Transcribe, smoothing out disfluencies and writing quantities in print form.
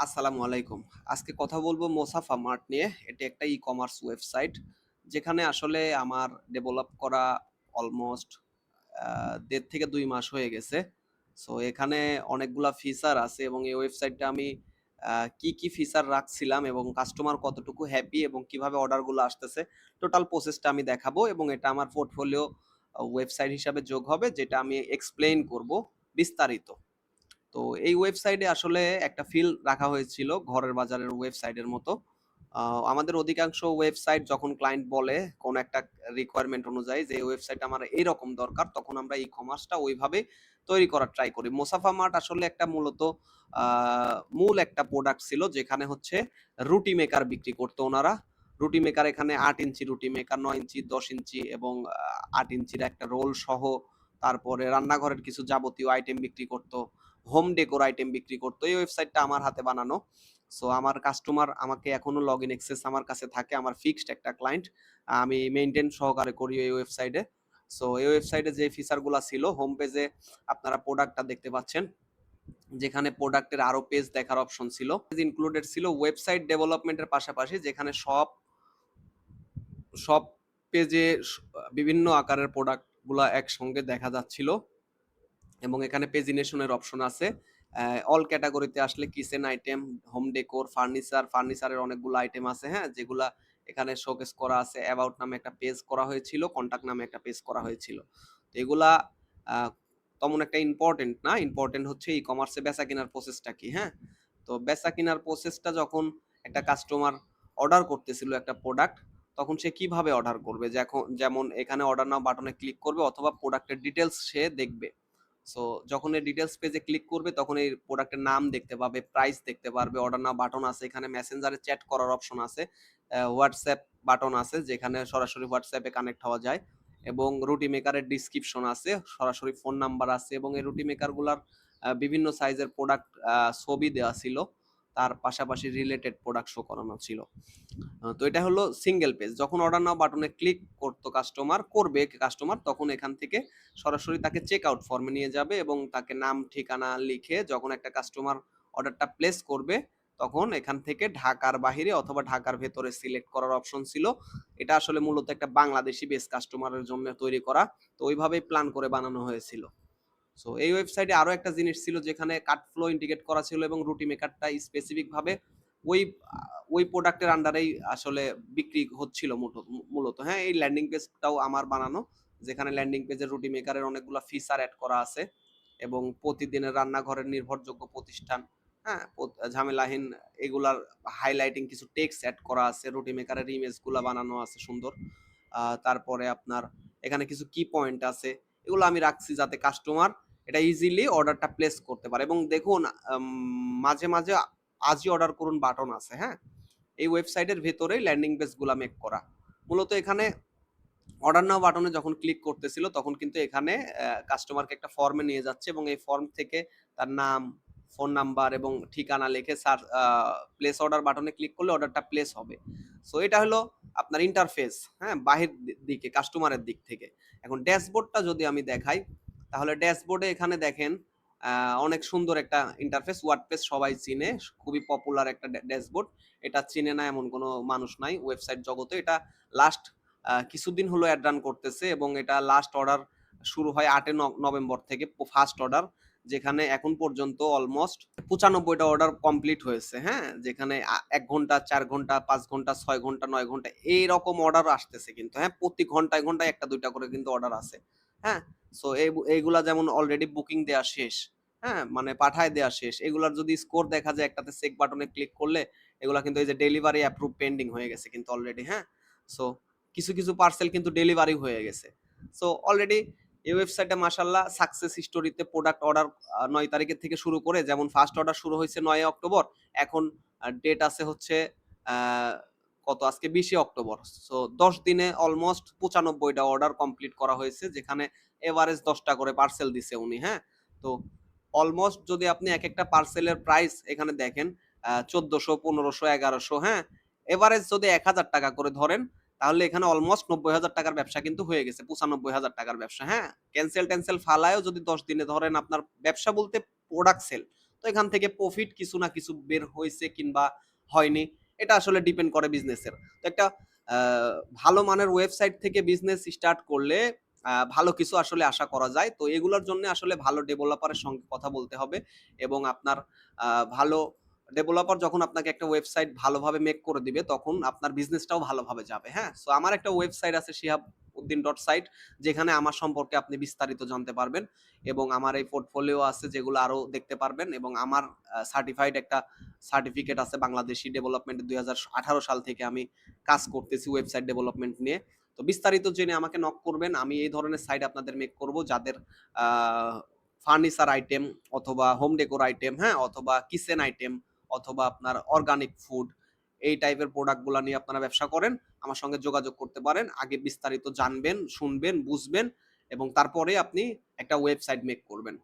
আসসালামু আলাইকুম। আজকে কথা বলবো মোসাফা মার্ট নিয়ে। এটি একটা ই-কমার্স ওয়েবসাইট। যেখানে আসলে আমার ডেভেলপ করা অলমোস্ট ১.৫ থেকে ২ মাস হয়ে গেছে। সো এখানে অনেকগুলা ফিচার আছে এবং এই ওয়েবসাইটটা আমি কি ফিচার রাখছিলাম এবং কাস্টমার কতটুকু হ্যাপি এবং কিভাবে অর্ডারগুলো আসতেছে, টোটাল প্রসেসটা আমি দেখাবো এবং এটা আমার পোর্টফোলিও ওয়েবসাইট হিসাবে যোগ হবে, যেটা আমি এক্সপ্লেইন করব বিস্তারিত। তো এই ওয়েবসাইটে আসলে একটা ফিল রাখা হয়েছিল ঘরের বাজারের ওয়েবসাইটের মতো। আমাদের অধিকাংশ ওয়েবসাইট যখন ক্লায়েন্ট বলে কোনো একটা রিকোয়ারমেন্ট অনুযায়ী যে ওয়েবসাইট আমার এইরকম দরকার, তখন আমরা ই কমার্সটা ওইভাবে তৈরি করার ট্রাই করি। মোসাফা মার্ট আসলে একটা মূলত মূল একটা প্রোডাক্ট ছিল, যেখানে হচ্ছে রুটি মেকার বিক্রি করতো ওনারা। রুটি মেকার এখানে ৮ ইঞ্চি রুটি মেকার, ৯ ইঞ্চি, ১০ ইঞ্চি এবং ৮ ইঞ্চির একটা রোল সহ, তারপরে রান্নাঘরের কিছু যাবতীয় আইটেম বিক্রি করতো, হোম ডেকোর আইটেম বিক্রি করতো। এই ওয়েবসাইটটা আমার হাতে বানানো। সো আমার কাস্টমার আমাকে এখনো লগ ইন অ্যাক্সেস আমার কাছে থাকে, আমার ফিক্সড একটা ক্লায়েন্ট আমি মেনটেন সহকারে করি এই ওয়েবসাইটে। সো এই ওয়েবসাইটে যে ফিচারগুলো ছিল, হোম পেজে আপনারা প্রোডাক্টটা দেখতে পাচ্ছেন, যেখানে প্রোডাক্টের আরো পেজ দেখার অপশন ছিল। ইনক্লুডেড ছিল ওয়েবসাইট ডেভেলপমেন্টের পাশাপাশি, যেখানে সব সব পেজে বিভিন্ন আকারের প্রোডাক্টগুলো একসঙ্গে দেখা যাচ্ছিল এবং এখানে পেজিনেশনের অপশন আছে। অল ক্যাটাগরিতে আসলে কিচেন আইটেম, হোম ডেকোর, ফার্নিচারের অনেকগুলো আইটেম আছে, হ্যাঁ, যেগুলা এখানে শোকেস করা আছে। অ্যাবাউট নামে একটা পেজ করা হয়েছিল, কন্টাক্ট নামে একটা পেজ করা হয়েছিল। তো এগুলা তেমন একটা ইম্পর্টেন্ট না। ইম্পর্টেন্ট হচ্ছে ই কমার্সে বেচা কেনার প্রসেসটা কি, হ্যাঁ। তো বেচা কেনার প্রসেসটা যখন একটা কাস্টমার অর্ডার করতেছিল একটা প্রোডাক্ট, তখন সে কিভাবে অর্ডার করবে, যেমন এখানে অর্ডার নাও বাটনে ক্লিক করবে অথবা প্রোডাক্টের ডিটেলস সে দেখবে। সো যখন এই ডিটেলস পেজে ক্লিক করবে, তখন এই প্রোডাক্টের নাম দেখতে পাবে, প্রাইস দেখতে পারবে, অর্ডার নাও বাটন আছে, এখানে মেসেঞ্জারে চ্যাট করার অপশন আছে, হোয়াটসঅ্যাপ বাটন আছে যেখানে সরাসরি হোয়াটসঅ্যাপে কানেক্ট হওয়া যায়, এবং রুটি মেকারের ডিসক্রিপশন আছে, সরাসরি ফোন নাম্বার আছে, এবং এই রুটি মেকারগুলার বিভিন্ন সাইজের প্রোডাক্ট ছবি দেওয়া ছিল, তার পাশাপাশি রিলেটেড প্রোডাক্ট শো করানো ছিল। তো এটা হলো সিঙ্গেল পেজ। যখন অর্ডার নাও বাটনে ক্লিক কাস্টমার, তখন এখান থেকে সরাসরি তাকে চেক আউট ফর্মে নিয়ে যাবে এবং তাকে নাম ঠিকানা লিখে যখন একটা কাস্টমার অর্ডারটা প্লেস করবে, তখন এখান থেকে ঢাকার বাহিরে অথবা ঢাকার ভেতরে সিলেক্ট করার অপশন ছিল। এটা আসলে মূলত একটা বাংলাদেশি বেস কাস্টমারের জন্য তৈরি করা। তো ওইভাবেই প্ল্যান করে বানানো হয়েছিল। সো এই ওয়েবসাইটে আরো একটা জিনিস ছিল, যেখানে কাট ফ্লো ইন্টিগ্রেট করা ছিল এবং রুটি মেকারটা স্পেসিফিক ভাবে ওই ওই প্রোডাক্টের আন্ডারেই আসলে বিক্রি হচ্ছিল মূলত, হ্যাঁ। এই ল্যান্ডিং পেজটাও আমার বানানো, যেখানে ল্যান্ডিং পেজের রুটি মেকারের অনেকগুলো ফিচার অ্যাড করা আছে এবং প্রতিদিনের রান্নাঘরের নির্ভরযোগ্য প্রতিষ্ঠান, হ্যাঁ, ঝামেলাহীন, এগুলার হাইলাইটিং কিছু টেক্সট অ্যাড করা আছে, রুটি মেকারের ইমেজগুলো বানানো আছে সুন্দর। তারপরে আপনার এখানে কিছু কি পয়েন্ট আছে, এগুলো আমি রাখছি যাতে কাস্টমার এটা ইজিলি অর্ডারটা প্লেস করতে পারে। এবং দেখুন, মাঝে মাঝে আজই অর্ডার করুন বাটন আছে, হ্যাঁ। এই ওয়েবসাইটের ভেতরেই ল্যান্ডিং পেজগুলো মেক করা। মূলত এখানে অর্ডার নাও বাটনে যখন ক্লিক করতেছিল, তখন কিন্তু এখানে কাস্টমারকে একটা ফর্মে নিয়ে যাচ্ছে এবং এই ফর্ম থেকে তার নাম, ফোন নাম্বার এবং ঠিকানা লিখে প্লেস অর্ডার বাটনে ক্লিক করলে অর্ডারটা প্লেস হবে। সো এটা হলো আপনার ইন্টারফেস, হ্যাঁ, বাহির দিকে কাস্টমারের দিক থেকে। এখন ড্যাশবোর্ডটা যদি আমি দেখাই, তাহলে ড্যাশবোর্ডে এখানে দেখেন অনেক সুন্দর একটা ইন্টারফেস। ওয়ার্ডপ্রেস সবাই চিনে, খুবই পপুলার একটা ড্যাশবোর্ড। এটা চিনে না এমন কোনো মানুষ নাই ওয়েবসাইট জগতে। এটা লাস্ট কিছুদিন হলো অ্যাড রান করতেছে এবং এটা লাস্ট অর্ডার শুরু হয় ৮ নভেম্বর থেকে, ফার্স্ট অর্ডার, যেখানে এখন পর্যন্ত অলমোস্ট ৯৫টা অর্ডার কমপ্লিট হয়েছে, হ্যাঁ। যেখানে ১ ঘন্টা, ৪ ঘন্টা, ৫ ঘন্টা, ৬ ঘন্টা, ৯ ঘন্টা এইরকম অর্ডার আসতেছে কিন্তু, হ্যাঁ। প্রতি ঘন্টায় ঘন্টায় একটা দুইটা করে কিন্তু অর্ডার আছে, হ্যাঁ। সো এইগুলা যেমন অলরেডি বুকিং দেওয়া শেষ, হ্যাঁ, মানে পাঠায় দেওয়া শেষ। এগুলার যদি স্কোর দেখা যায়, একটাতে চেক বাটনে ক্লিক করলে এগুলা কিন্তু এই যে ডেলিভারি অ্যাপ্রুভ পেন্ডিং হয়ে গেছে কিন্তু অলরেডি, হ্যাঁ। সো কিছু কিছু পার্সেল কিন্তু ডেলিভারি হয়ে গেছে। সো অলরেডি এই ওয়েবসাইটে মাশাল্লাহ সাকসেস স্টোরিতে প্রোডাক্ট অর্ডার ৯ তারিখের থেকে শুরু করে, যেমন ফার্স্ট অর্ডার শুরু হয়েছে ৯ অক্টোবর, এখন ডেট আছে হচ্ছে কত, আজকে ২০ অক্টোবর। সো ১০ দিনে অলমোস্ট ৯৫টা অর্ডার কমপ্লিট করা হয়েছে, যেখানে এভারেজ ১০টা করে পার্সেল দিছে উনি, হ্যাঁ। তো অলমোস্ট যদি আপনি এক একটা পার্সেলের প্রাইস এখানে দেখেন, ১৪০০, ১৫০০, ১১০০, হ্যাঁ, এভারেজ যদি ১,০০০ টাকা করে ধরেন, তাহলে এখানে অলমোস্ট ৯০,০০০ টাকার ব্যবসা কিন্তু হয়ে গেছে, ৯৫,০০০ টাকার ব্যবসা, হ্যাঁ। ক্যান্সেল ফালায়ও যদি ১০ দিনে ধরেন আপনার ব্যবসা বলতে প্রোডাক্ট সেল, তো এখান থেকে প্রফিট কিছু না কিছু বের হয়েছে কিংবা হয়নি, এটা আসলে ডিপেন্ড করে বিজনেসের। তো একটা ভালো মানের ওয়েবসাইট থেকে বিজনেস স্টার্ট করলে ভালো কিছু আসলে আশা করা যায়। তো এগুলোর জন্য আসলে ভালো ডেভেলপারের সঙ্গে কথা বলতে হবে এবং আপনার ভালো ডেভেলপার যখন আপনাকে একটা ওয়েবসাইট ভালোভাবে মেক করে দিবে, তখন আপনার বিজনেসটাও ভালোভাবে যাবে। হ্যাঁ? সো আমার একটা ওয়েবসাইট আছে শিহাবউদ্দিন ডট সাইট, যেখানে আমার সম্পর্কে আপনি বিস্তারিত জানতে পারবেন এবং আমার এই পোর্টফোলিও আছে যেগুলো আরো দেখতে পারবেন এবং আমার সার্টিফাইড একটা সার্টিফিকেট আছে বাংলাদেশি ডেভেলপমেন্ট 2018 সাল থেকে আমি কাজ করতেছি ওয়েবসাইট ডেভেলপমেন্ট নিয়ে। তো বিস্তারিত জেনে আমাকে নক করবেন। আমি এই ধরনের সাইট আপনাদের মেক করব যাদের ফার্নিচার আইটেম অথবা হোম ডেকোর আইটেম, হ্যাঁ? অথবা কিচেন আইটেম অথবা আপনার অর্গানিক ফুড, এই টাইপের প্রোডাক্টগুলা নিয়ে আপনারা ব্যবসা করেন, আমার সঙ্গে যোগাযোগ করতে পারেন। আগে বিস্তারিত জানবেন, শুনবেন, বুঝবেন এবং তারপরে আপনি একটা ওয়েবসাইট মেক করবেন।